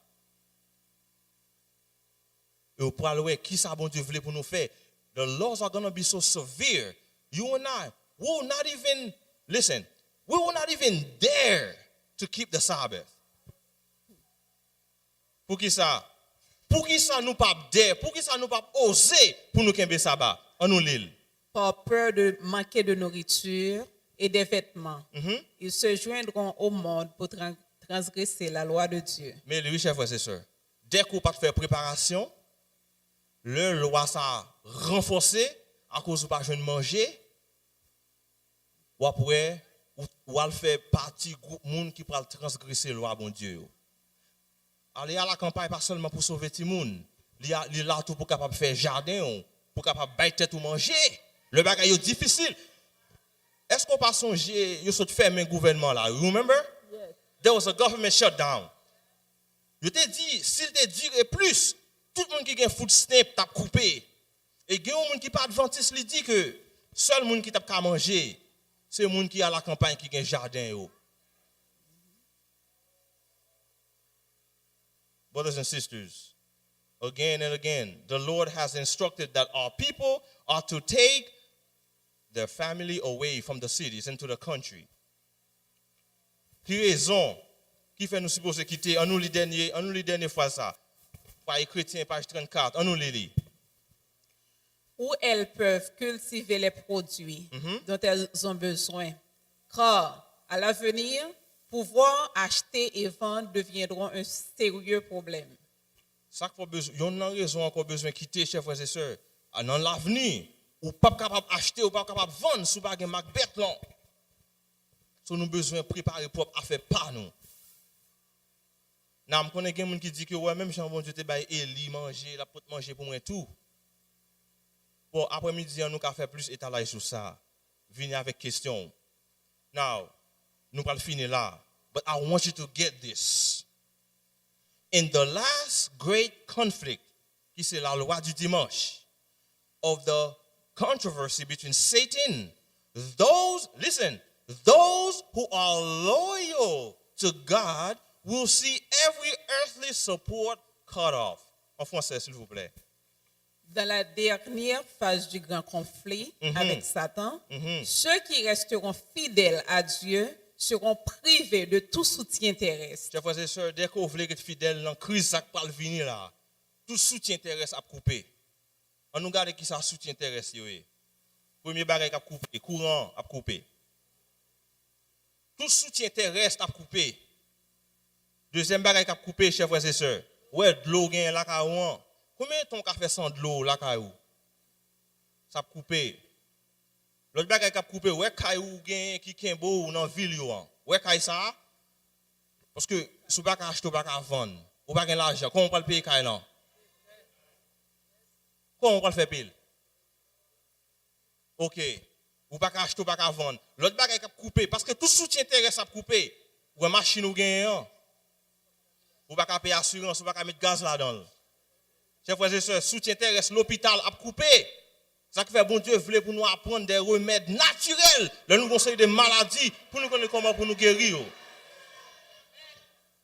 Et au point qui ça bon Dieu voulait pour nous faire. The laws are going to be so severe. You and I, we will not even, listen, we will not even dare to keep the Sabbath. Pour qui ça? Pour qui ça nous pas dare? Pour qui ça nous pas oser pour nous kembe sabbat? On nous l'île. Par peur de manquer de nourriture et des vêtements, ils se joindront au monde pour transgresser la loi de Dieu. Mais oui, chers frères et sœurs, dès qu'on pas faire préparation, le loi ça renforcé à cause de pas jeune manger ou après ou elle fait partie groupe monde qui va transgresser loi bon Dieu yo. Aller à la campagne pas seulement pour sauver ti monde, il là tout pour capable faire jardin pour capable bailler tête ou manger. Le bagage est difficile. Est-ce qu'on pas songer yo saute fermer gouvernement là? You remember? Yes. There was a government shutdown. Je te dit, s'il te dirait plus, tout le monde qui a un food stamp t'a coupé. Et il y a un monde qui pas adventiste, il dit que seul monde qui t'a qu'à manger, c'est le monde qui a la campagne qui a un jardin yo. Brothers and sisters, again and again, the Lord has instructed that our people are to take their family away from the cities into the country. Qui raison qui fait nous supposer quitter en nous les dernières fois ça. Par Chrétien page 34, en nous les lit. Où elles peuvent cultiver les produits dont elles ont besoin. Car à l'avenir, pouvoir acheter et vendre deviendront un sérieux problème. Ça qu'il faut besoin, il y a une raison encore besoin de quitter, chers frères et sœurs. Dans l'avenir, ou pas capable d'acheter, ou pas capable de vendre, sous pas un Macbeth là. So nous besoin de préparer propre affaire pas nous. Nan, je connais quelqu'un qui dit que ouais, même si bon Dieu te baille Eli manger, la pote manger pour moi tout. Bon, après-midi, nous avons fait plus étalage sur ça. Venez avec question. Now, nous allons finir là. But I want you to get this. In the last great conflict, qui c'est la loi du dimanche, of the controversy between Satan, those who are loyal to God will see every earthly support cut off. En français, s'il vous plaît. Dans la dernière phase du grand conflit avec Satan, ceux qui resteront fidèles à Dieu seront privés de tout soutien terrestre. Chers frères et sœurs, dès que vous voulez être fidèle dans la crise, ça va venir là. Tout soutien terrestre a coupé. On nous regarde qui ça soutien terrestre. Premier bagage a coupé, courant a coupé. Tout soutien terrestre a coupé. Deuxième bagage a coupé, chers frères et sœurs. Ouais, de l'eau gagne là kaouan. Combien de temps qu'a fait sans de l'eau là kaou? Ça a coupé. L'autre bagage a coupé, ouais kaou gagne qui kembo dans ville yo. Ouais kaou ça. Parce que sou pas acheter ou pas vendre, ou pas gagne l'argent, comment on va le payer kaou là? Comment on va le faire payer? OK. Ou pas acheter ou pas vendre. L'autre bagage a coupé parce que tout soutien terrestre a coupé. Ou machine ou gagne. Ou pas payer assurance, ou pas mettre gaz là-dedans. Chers frères et sœurs, soutien terrestre, l'hôpital a coupé. Ça qui fait bon Dieu voulait pour nous apprendre des remèdes naturels. Là nous conseille des maladies pour nous connaître comment pour nous guérir.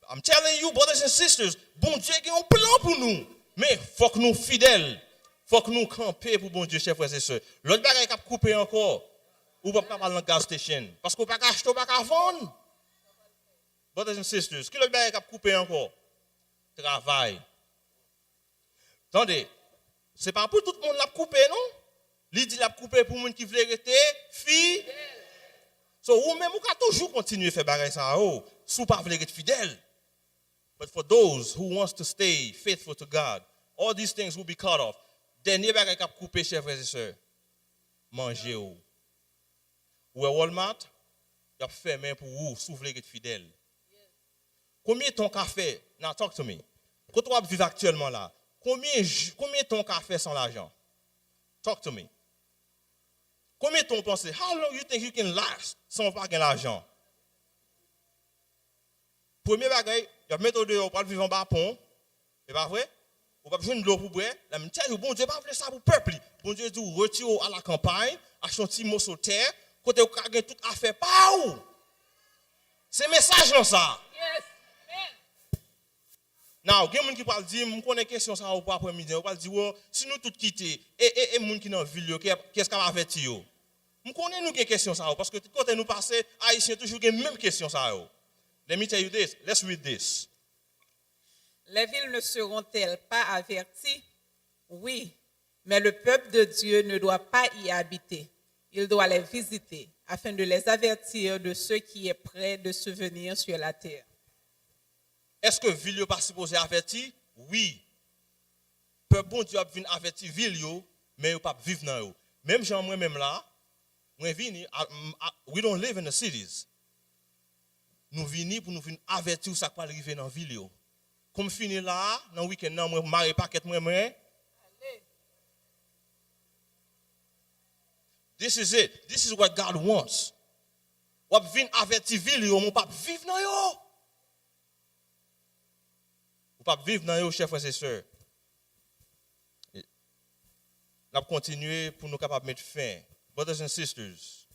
I'm telling you, brothers and sisters, bon Dieu a un plan pour nous. Mais faut que nous fidèles, faut que nous camper pour bon Dieu, chers frères et sœurs. L'autre bagage a coupé encore. Ou pas parler dans la gas station parce qu'on pas acheter, pas vendre. Brothers and sisters, qui l'autre bagage a coupé encore? Travail. Attendez, c'est pas pour tout le monde l'a coupé, non? Il dit l'a coupé pour les gens qui veulent rester fidèles. So, ou même, vous pouvez toujours continuer à faire bagay ça, si vous pas voulez être fidèle. But for those who wants to stay faithful to God, all these things will be cut off. Dernier bagay qui a coupé, chers frères et sœurs, manger ou. Ou à Walmart, il a fait main pour vous, si vous voulez être fidèle. Combien de temps qu'a fait? Now talk to me. Quand on vit actuellement là, combien de temps qu'a fait sans l'argent? Talk to me. Combien de temps pensez? How long you think you can last sans pas gagner l'argent? Premier bagay, il y a méthode de pas vivre en bas pont. C'est pas vrai? On pas besoin de l'eau pour boire. La même chose, bon Dieu pas fait ça pour peuple. Bon Dieu dit retire à la campagne, acheter un petit morceau de terre, côté où gagner toute affaire pas où. C'est message là ça. Yes. Now, il y a des gens qui parlent dire, je connais question ça au après-midi, on parle dire si nous tous quitter et gens qui dans ville qu'est-ce qu'on va faire yo? Je connais nous question ça parce que quand nous passer haïtien toujours la même question ça yo. Let me tell you this. Let's read this. Les villes ne seront-elles pas averties? Oui, mais le peuple de Dieu ne doit pas y habiter. Il doit les visiter afin de les avertir de ce qui est prêt de se venir sur la terre. Est-ce que ville n'est pas supposé avertir? Oui. peuple bon Dieu a vinn averti ville yo, mais yo pas vivre dans yo. Même gens moi même là, moi vini, we don't live in the cities. Nous vini pour nous venir avertir ça va arriver dans ville yo. Comme fini là, dans week-end nan moi maré paquet moi. This is it. This is what God wants. Ou vinn averti ville yo, mon pas vivre dans yo. Ou pas vivre dans yo, chers frères et sœurs. Nous continuer pour nous capables de mettre fin. Brothers and sisters,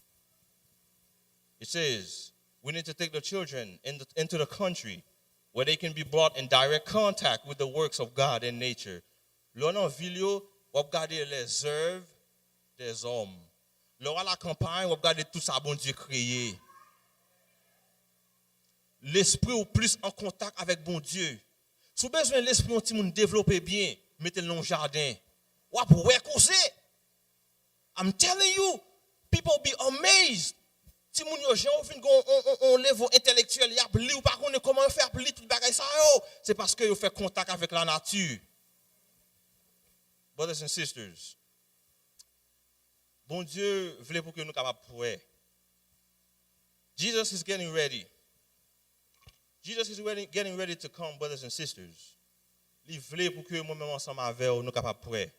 it says, we need to take the children into the country where they can be brought in direct contact with the works of God and nature. Là, dans la ville, on va regarder les œuvres des hommes. Là, à la campagne, on va regarder tout ça, bon Dieu créé. L'esprit ou plus en contact avec bon Dieu. Si vous avez besoin de l'esprit, on développer bien, mettez-le dans le jardin. Ou pour causer. I'm telling you, people be amazed. Si moun yo gens fin on niveau intellectuel, y a li ou pas connaît comment faire pour li tout bagay ça yo, c'est parce que yo fait contact avec la nature. Brothers and sisters, bon Dieu voulait pour que nous capable prier. Jesus is getting ready. Jesus is getting ready to come, brothers and sisters. Il voulait pour que moi-même ensemble avec nous capable prier.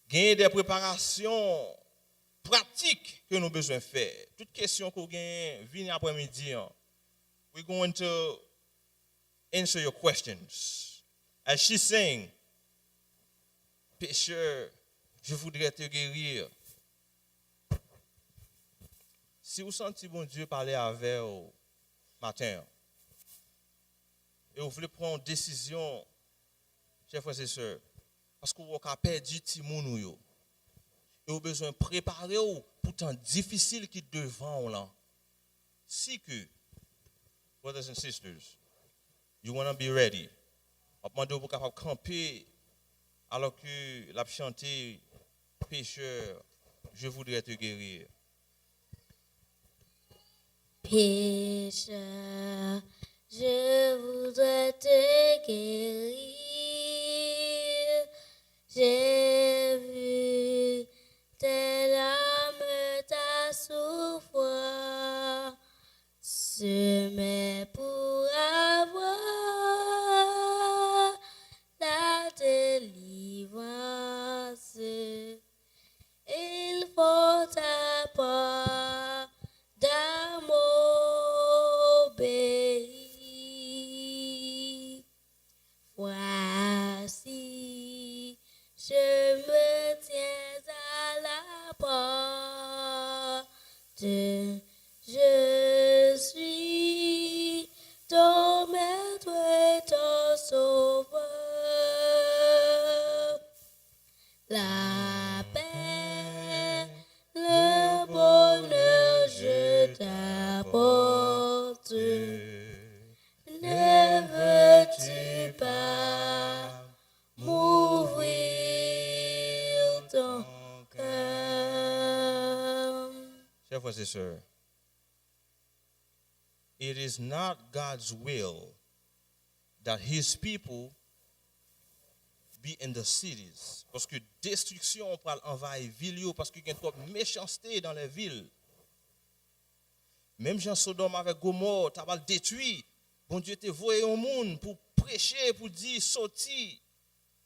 Gagner des préparations pratiques que nous besoin faire. Toute question qu'on gagne, venez après-midi, we're going to answer your questions. As she's saying, pécheur, je voudrais te guérir. Si vous sentez bon Dieu parler avec vous matin, et vous voulez prendre une décision, chers frères et sœurs, parce que vous avez perdu petit moun yo. Et vous avez besoin de préparer pour temps difficile qui devant là. Si que, brothers and sisters, you want to be ready. Vous demandez vous capable camper alors que la chanter pécheur, je voudrais te guérir. Pécheur, je voudrais te guérir. J'ai vu tes larmes, ta souffrance, mais pour avoir la délivrance, il faut ta part d'amour obéir. Voici, je me tiens à la porte. Je suis ton maître et ton sauveur. La paix, le bonheur, je t'apporte. Ne veux-tu pas m'ouvrir ton cœur? Chers frères et sœurs, it is not God's will that his people be in the cities. Parce que destruction pour envahir ville parce qu'il y a trop de méchanceté dans les villes. Même Jean Sodome avec Gomorrhe, tu as détruit. Bon Dieu te voyé au monde pour prêcher, pour dire sorti.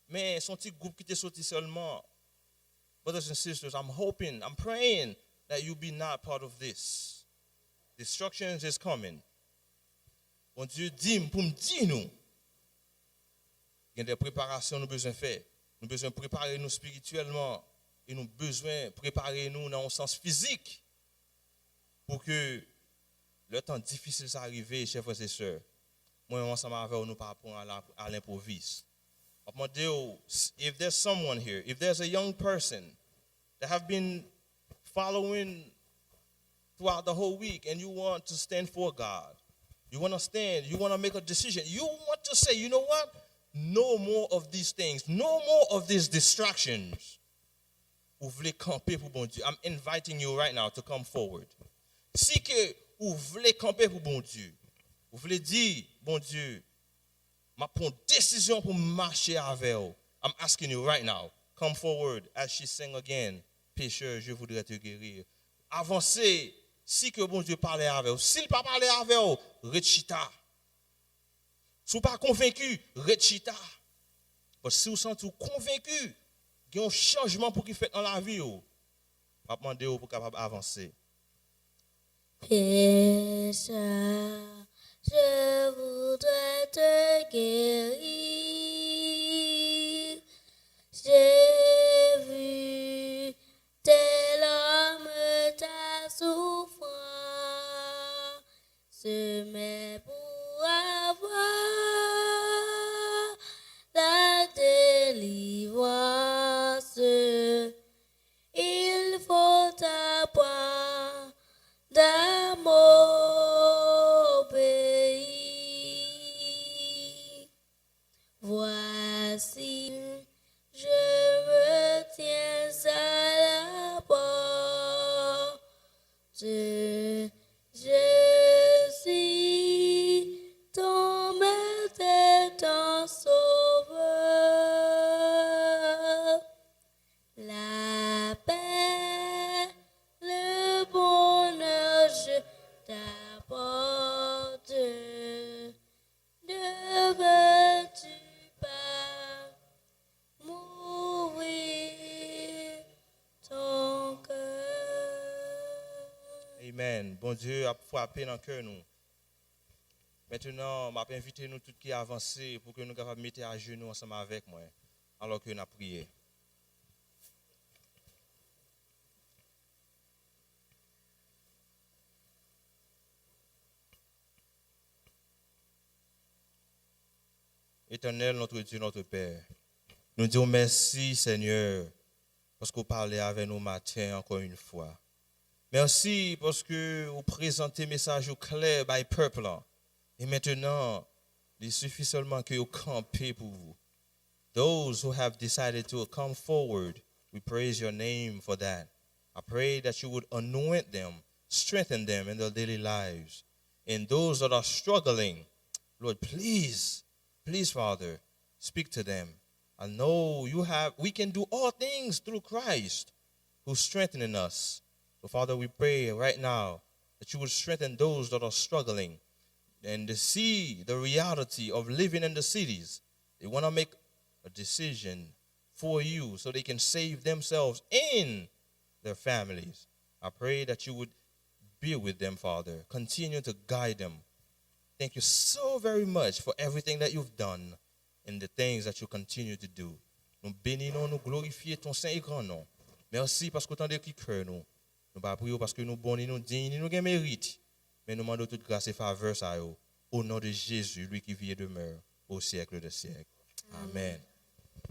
Mais son petit groupe qui t'est sorti seulement. Brothers and sisters, I'm hoping, I'm praying that you be not part of this. Destruction is coming. Bon Dieu dit pour me dire nous. Il y a des préparations nous besoin faire. Nous besoin préparer nous spirituellement et nous besoin préparer nous dans un sens physique pour que le temps difficile ça arrive, chers frères et sœurs. Moi ensemble avec nous par rapport à l'improviste. If there's someone here, if there's a young person that have been following throughout the whole week and you want to stand for God, you want to stand, you want to make a decision, you want to say, you know what? No more of these things, no more of these distractions. Vous voulez camper pour bon Dieu. I'm inviting you right now to come forward. Si que vous voulez camper pour bon Dieu, vous voulez dire, bon Dieu, ma prendre décision pour marcher avec vous. I'm asking you right now, come forward as she sing again. Pécheur, je voudrais te guérir. Avancez, si que bon Dieu parle avec vous. S'il pas parlé avec vous, rechita. Si vous pas convaincu, rechita. Parce que si vous sentez convaincu, qu'il y a un changement pour qu'il fait dans la vie, vous va demander pour capable avancer. Pécheur, je voudrais te guérir. J'ai vu tes larmes, ta souffrance, mais pour avoir la délivrance, il faut apprendre à m'obéir. Voici, je me tiens à la porte. Je suis ton maître et ton sauveur. La paix, le bonheur, je t'apporte. Ne veux-tu pas mourir ton cœur? Amen. Bon Dieu a frappé dans le cœur nous. Maintenant, je vais inviter nous tous qui avancent pour que nous capables mettre à genoux ensemble avec moi alors que nous avons prié. Éternel, notre Dieu, notre Père, nous disons merci, Seigneur, parce que vous parlez avec nous matin encore une fois. Merci parce que vous présentez le message au clair by peuple. Et maintenant, il suffit seulement que vous campez pour vous. Those who have decided to come forward, we praise your name for that. I pray that you would anoint them, strengthen them in their daily lives. And those that are struggling, Lord, please, Father, speak to them. I know we can do all things through Christ who's strengthening us. So, Father, we pray right now that you would strengthen those that are struggling and to see the reality of living in the cities. They want to make a decision for you so they can save themselves and their families. I pray that you would be with them, Father. Continue to guide them. Thank you so very much for everything that you've done and the things that you continue to do. Nous bénissons, nous glorifions ton Saint et grand nom. Merci parce que tu as des cœurs nous. Nous pas prions parce que nous bons, nous dignes, nous avons mérite. Mais nous demandons toute grâce et faveur à eux. Au nom de Jésus, lui qui vit et demeure au siècle des siècles. Amen.